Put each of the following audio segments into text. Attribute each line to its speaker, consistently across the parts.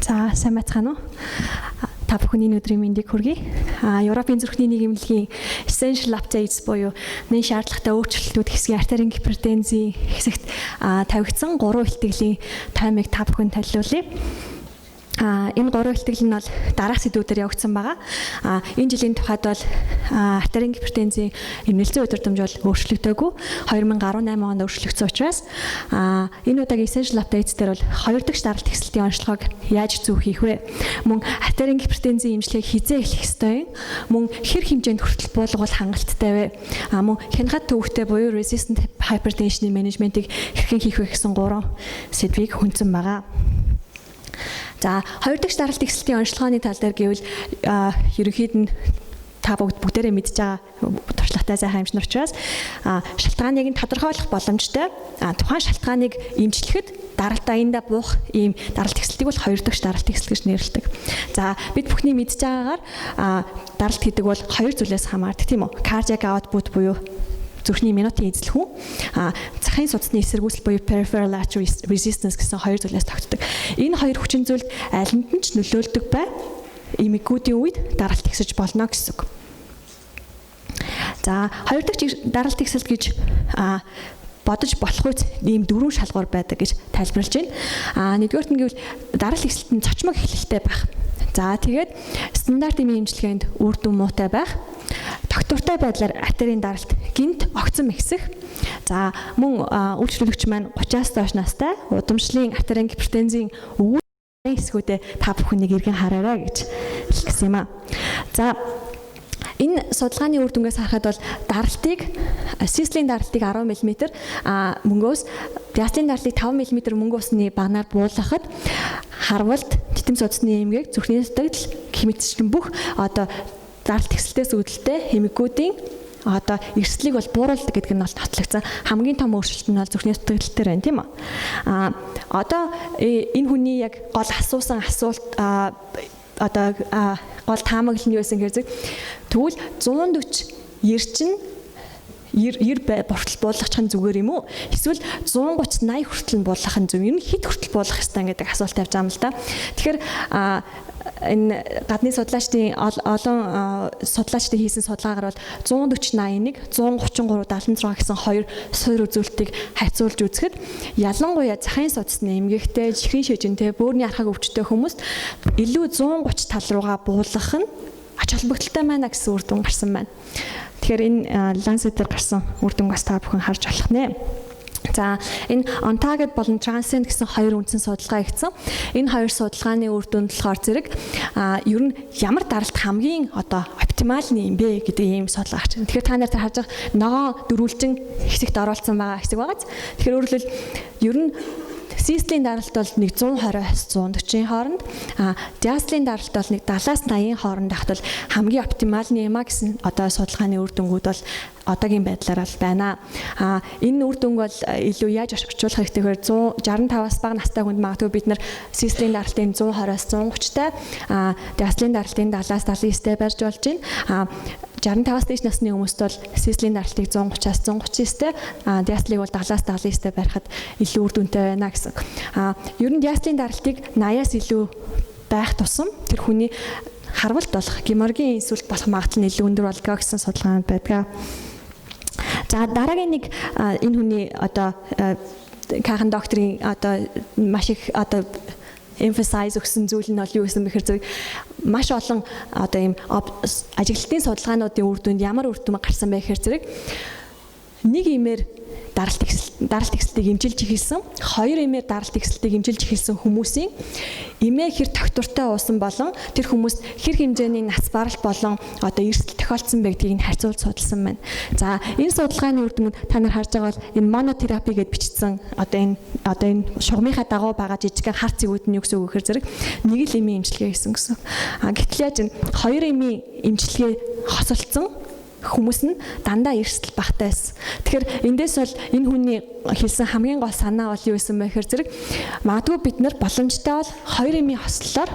Speaker 1: За сайн байцгаана уу? Та бүхний өдрийн мэндийг хүргэе. Европын зүрхний нийгэмлэгийн essential updates буюу нэн шаардлагатай өөрчлөлтүүд хэсгийн артерийн гипертензийн хэсэгт тавигдсан 3 илтгэлийн таймыг та бүхэнд танилцуулъя. Энэ 3 илтгэл нь бол дараах сэдвүүдээр явагдсан байгаа. Энэ жилийн тухайд бол артерийн гипертензийн эмнэлзийн удирдамж бол өөрчлөгдөөгүй. 2018 онд өөрчлөгдсөн учраас энэ удаагийн essential updates дээр бол 2 дахь даралт хэсэлтийн онцлогоог яаж зүүх хийх вэ? Мөн артерийн гипертензийн эмчилгээг хизээ эхлэх ёстой юм? Мөн хэр хэмжээнд хүртэл буулгавал хангалттай вэ? Мөн хянгаад төвөгтэй буюу resistant hypertension менежментийг хэрхэн хийх вэ гэсэн 3 сэдвийг хүндсэн байгаа. За 2 дахь даралт ихсэлтийн онцлогооны тал дээр гэвэл ерөнхийд нь та бүгдээрээ мэдж байгаа туршлагатай сайхан эмчнэр учраас шалтгааныг нь тодорхойлох боломжтой. Тухайн шалтгааныг эмчлэхэд даралт аяндаа буух ийм даралт ихсэлтийг бол 2 дахь даралт ихсэлт гэж нэрлэдэг. За бид бүхний мэдж байгаагаар даралт гэдэг бол 2 зүйлээс хамаардаг тийм үү? Cardiac output буюу зүрхний минутын эзлэхүүн, захын судасны эсэргүүцэл буюу peripheral artery resistance гэсэн 2 зүйлээс тогтдог. Энэ 2 хүчин зүйлд алинд нь ч нөлөөлдөг бай эмэгүүдийн үед даралт ихсэж болно гэсэн үг. За 2 дахь даралт ихсэлт гэж бодож болох үс ийм 4 шалгуур байдаг гэж тайлбарлаж байна. Нэгдүгээрт нь гэвэл даралт ихсэлт нь цочмог эхлэлтэй байх. За тэгээд стандарт эмийн эмчилгээнд үр дүн муутай байх. Доктортой байдлаар артерийн даралт гинт огцон ихсэх. За мөн үйлчлүүлэгч маань 30-аас доош настай удамшлын артерийн гипертензийн өвгөн эсгүүдэд та бүхэн нэг эргэн хараарай гэж хэлсэн юм аа. За энэ судалгааны үр дүнгээс харахад бол даралтыг систлийн дарлтыг 10 мм мөнгөөс диастлийн дарлтыг 5 мм мөнгө усны багнаар буулгахад харвалт титэм судасны эмгээг зүрхний сэтгэл хэмэтчилэн бүх даралт ихсэлтээс үүдэлтэй эмэгүүдийн эрсдлийг бол бууруулдаг гэдэг нь бол татлагдсан хамгийн том өөрчлөлт нь бол зүрхний сэтгэл дээр байна тийм үү. Энэ хүний яг гол асуусан асуулт гол таамаглал нь юу байсан гэхээр тэгвэл 140 эрчин 90 хүртэл буулгах нь зүгээр юм уу? Эсвэл 130 80 хүртэл буулгах нь зөв юм? Хэд хүртэл буулгах ёстой гэдэг асуулт тавьж байгаа юм л да. Тэгэхээр энэ гадны судлаачдын олон судлаачдын хийсэн судалгаагаар бол 140 81 133 76 гэсэн 2 суур үзүүлэлтийг харьцуулж үзэхэд ялангуяа захын судасны эмгэгтэй, чихрийн шижинтэй, бөөрийн архаг өвчтөй хүмүүст илүү 130 тал руугаа буулгах нь ач холбогдолтой байна гэсэн үр дүн гарсан байна. Тэгэхээр энэ Lancet-ээр гарсан үр дүн бас та бүхэн харж болох нэ. За энэ on-target болон transient гэсэн 2 үндсэн судалгаа хийгдсэн. Энэ 2 судалгааны үр дүнд болохоор зэрэг ер нь ямар даралт хамгийн оптимал нь юм бэ гэдэг ийм судалгаа гарч байна. Тэгэхээр та нар харж байгаа ногоон дөрвөлжин хэсэгт оруулсан байгаа хэсэг байгаа. Тэгэхээр өөрөөр хэлбэл ер нь систлийн даралт бол нэг 120-аас 140-ийн хооронд, диастлийн даралт бол нэг 70-аас 80-ийн хооронд байхад бол хамгийн оптимал нь юм а гэсэн судалгааны үр дүнгууд бол одоогийн байдлаар бол байна. Энэ үр дүнг бол илүү яаж орчуулах хэрэгтэй гэхээр 165-аас бага настай хүнд магадгүй бид нар систлийн даралтын 120-аас 130-тай, диастлийн даралтын 70-аас 79-тэй барьж болж байна. 65-аас дээш насны хүмүүст бол систлийн даралтыг 130-аас 139-тэй, диастлыг бол 70-аас 79-тэй барихад илүү үр дүнтэй байна гэсэн. Ер нь диастлийн даралтыг 80-аас илүү байх тусам тэр хүний харвалт болох геморгийн инсульт болох магадлал нь илүү өндөр болдог гэсэн судалгаа байдаг. За дараагийн нэг энэ хүний кахан докторийн маш их emphasize өгсөн зүйл нь бол юу гэсэн бэхээр зөв маш олон ийм ажиглалтын судалгаануудын үр дүнд ямар үр дүн гарсан бэ гэхээр зэрэг нэг имээр даралт ихсэлтийг эмчилж эхэлсэн, 2 имээр даралт ихсэлтийг эмчилж эхэлсэн хүмүүсийн эмээ хэр тогтвортой уусан болон тэр хүмүүст хэр хэмжээний нац баралт болон эрсдэл тохиолдсон бэ гэдгийг харьцуулж судалсан байна. За энэ судалгааны үр дүнд та нар харж байгаа бол энэ монотерапи гэж бичсэн энэ шугамынхаа дагуу байгаа жижигхэн хар цэгүүд нь юу гэсэн үг гэхээр зэрэг нэг л эмийн эмчилгээ хийсэн гэсэн. Гэтэл яаж энэ 2 эмийн эмчилгээ хосолцсон хүмүүс нь дандаа эрсдэл багтай байсан. Тэгэхээр эндээс бол энэ хүний хэлсэн хамгийн гол санаа бол юу байсан бэ гэхээр зэрэг магадгүй бид нар боломжтой бол 2 эмийн хослолоор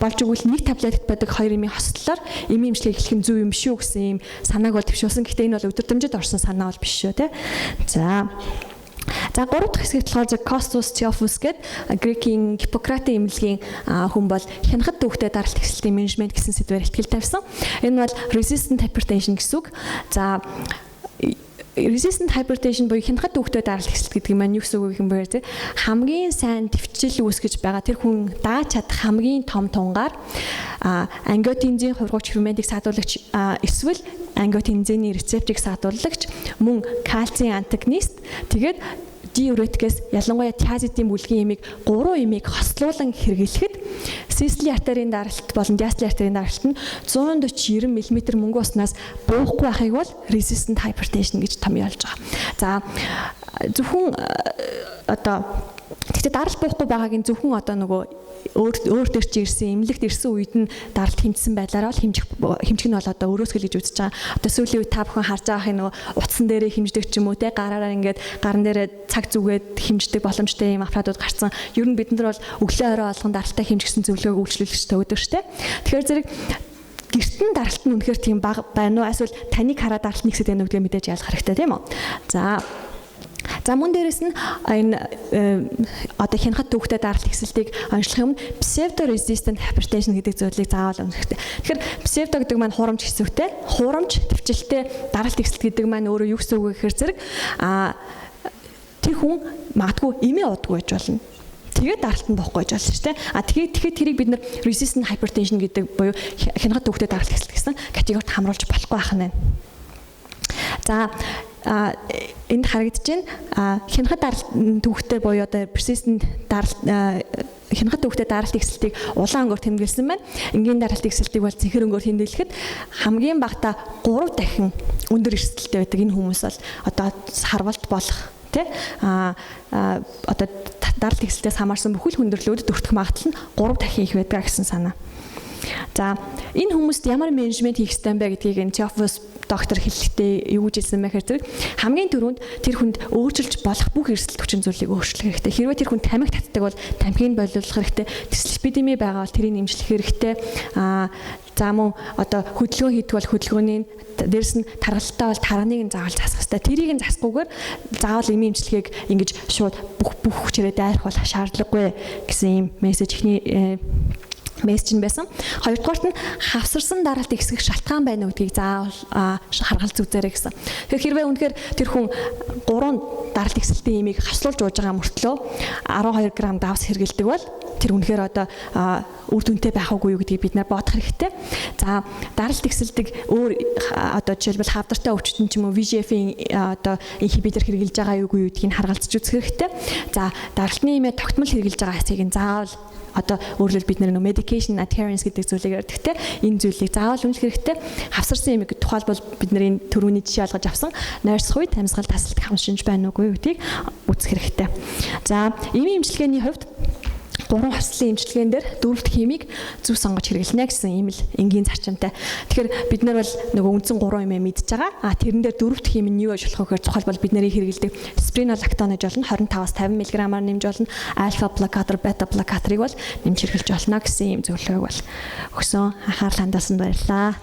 Speaker 1: болж өгвөл нэг таблетт байдаг 2 эмийн хослолоор эмийн эмчилгээ эхлэх нь зөв юм биш үү гэсэн ийм санааг бол төвшүүлсэн. Гэхдээ энэ бол өдөртөмжөд орсон санаа бол биш шүү, тэ. За За 3 дахь хэсэгт болохоор Костус Теофус гэдэг Грекийн Гиппократын эмнэлгийн хүн бол хянахад төвхтэй даралт ихсэлтийн менежмент гэсэн сэдвээр ихтгэл тавьсан. Энэ бол resistant hypertension гэсэн үг. За resistant hypertension буюу хянахад төвхтэй даралт ихсэлт гэдэг нь маань юу гэсэн үг юм бэ? Хамгийн сайн төвчл үүсгэж байгаа тэр хүн дааж чадах хамгийн том тунгаар ангиотензин хувиргууч ферментийг саадуулагч эсвэл ангиотензины рецепторыг саадуулагч мөн кальцийн антагонист тэгээд диуретикээс ялангуяа тиазидын бүлгийн эмийг 3 эмийг хослуулан хэрэглэхэд систолийн артерийн даралт болон диастолын артерийн даралт нь 140-90 мм мөнгө уснаас буухгүй байхыг бол resistant hypertension гэж томьёолж байгаа. За зөвхөн одоо тэгтээ даралт буухгүй байгаагийн зөвхөн одоо нөгөө өөр төр чи ирсэн эмнэлэгт ирсэн үед нь даралт хэмжсэн байдлаараа л хэмжих нь бол одоо өрөөсгөл гэж үзэж байгаа. Одоо сүүлийн үед та бүхэн харж байгаа хин нөгөө утсан дээрээ хэмждэг ч юм уу те гараараа ингээд гаран дээрээ цаг зүгээд хэмждэг боломжтой юм аппаратууд гарсан. Ер нь бид нар бол өглөө орой болгон даралтаа хэмжигсэн зөвлөгөөг үйлчлүүлэгчтэй өгдөг штэ. Тэгэхээр зэрэг гэртэн даралт нь үнэхээр тийм бага байна уу? Эсвэл таныг хараад даралт нэгсэд байна уу гэдгийг мэдээж ялгах хэрэгтэй тийм үү? За мөн дээрэс нь энэ одоо хянахад төвхтэй даралт ихсэлтийг онцлох юм pseudo resistant hypertension гэдэг зүйлийг заавал онцлох хэрэгтэй. Тэгэхээр pseudo гэдэг маань хуурамч гэсэн үгтэй. Хуурамч төвчлөлтэй даралт ихсэлт гэдэг маань өөрөө юу гэсэн үг вэ гэхээр зэрэг тэр хүн магадгүй эмээ удаггүй байж болно. Тэгээд даралт нь боохгүй байж болно шүү дээ. Тэгэхээр тэрийг бид нэр resistant hypertension гэдэг буюу хянахад төвхтэй даралт ихсэлт гэсэн категорид хамруулж болохгүй байх нь. За энд харагдаж байна хянахад даралт төвхтэй буюу одоо persistent даралт хянахад төвхтэй даралт ихсэлтийг улаан өнгөөр тэмдэглэсэн байна. Энгийн даралт ихсэлтийг бол цэнхэр өнгөөр тэмдэглэхэд хамгийн багадаа 3 дахин өндөр эрсдэлтэй байдаг энэ хүмүүс бол одоо харвалт болох тий одоо даралт ихсэлтээс хамаарсан бүхэл хүндрэлүүд дөртөх магадлал нь 3 дахин их байдаг гэсэн санаа. За энэ хүмүүст ямар менежмент хийх ёстой юм бэ гэдгийг энэ Теофос доктор хэлэхдээ юу гэж хэлсэн бэ гэхээр зэрэг хамгийн түрүүнд тэр хүнд өөрчилж болох бүх эрсдэл хүчин зүйлийг өөрчлөх хэрэгтэй. Хэрвээ тэр хүн тамхи татдаг бол тамхиг болиулах хэрэгтэй. Дислипидеми байгаа бол тэрийг нэмжлэх хэрэгтэй. За мөн одоо хөдөлгөөн хийдэг бол хөдөлгөөний дээрс нь тархалттай бол тарганыг нь заавал засах хэрэгтэй. Тэрийг нь засахгүйгээр заавал эмийн эмчилгээг ингэж шууд бүх хүчээрээ дайрах бол шаардлагагүй гэсэн юм мессеж ихний мессеж нь байсан. Хоёрдугаарт нь хавсарсан даралт ихсгэх шалтгаан байна уу гэдгийг заавал харгалзах үзээрэй гэсэн. Тэгэхээр хэрвээ үнэхээр тэр хүн 3 даралт ихсэлтийн эмийг хавслуулж ууж байгаа мөртлөө 12 г давс хэргэлдэг бол тэр үнэхээр одоо үр дүнтэй байх уугүй юу гэдгийг бид нар бодох хэрэгтэй. За даралт ихсэлдэг өөр одоо жишээлбэл хавдартай өвчтөн ч юм уу VEGF-ийн одоо инхибитор хэрэгжилж байгаа юу гэдгийг харгалзаж үзэх хэрэгтэй. За даралтны эмээ тогтмол хэрэгжилж байгаа хэсгийг нь заавал одоо өөрөлд бид нэр medication adherence гэдэг зүйлийг ярьдаг те энэ зүйлийг заавал үнэлэх хэрэгтэй. Хавсарсан эмийг тухайлбал бидний төрөүний жишээ олгож авсан нойрсох үед амьсгал тасалт хамшинж байна уугүй гэдгийг үзэх хэрэгтэй. За эмийн эмчилгээний хувьд 3 хослолын эмчилгээн дээр 4 дахь эмийг зөв сонгож хэрэглэнэ гэсэн ийм л энгийн зарчимтай. Тэгэхээр бид нар бол нөгөө үндсэн 3 эмээ мэдж байгаа. Тэрэн дээр 4 дахь эм нь юу аж болох вэ гэхээр тухайлбал бид нарын хэрэглэдэг спринолактон гэж болно 25-аас 50 мг-аар нэмж болно. Альфа блокатор, бета блокаторыг бол нэмж хэрэглэж болно гэсэн ийм зөвлөгөөг бол өгсөн. Анхаарал хандуулсанд баярлалаа.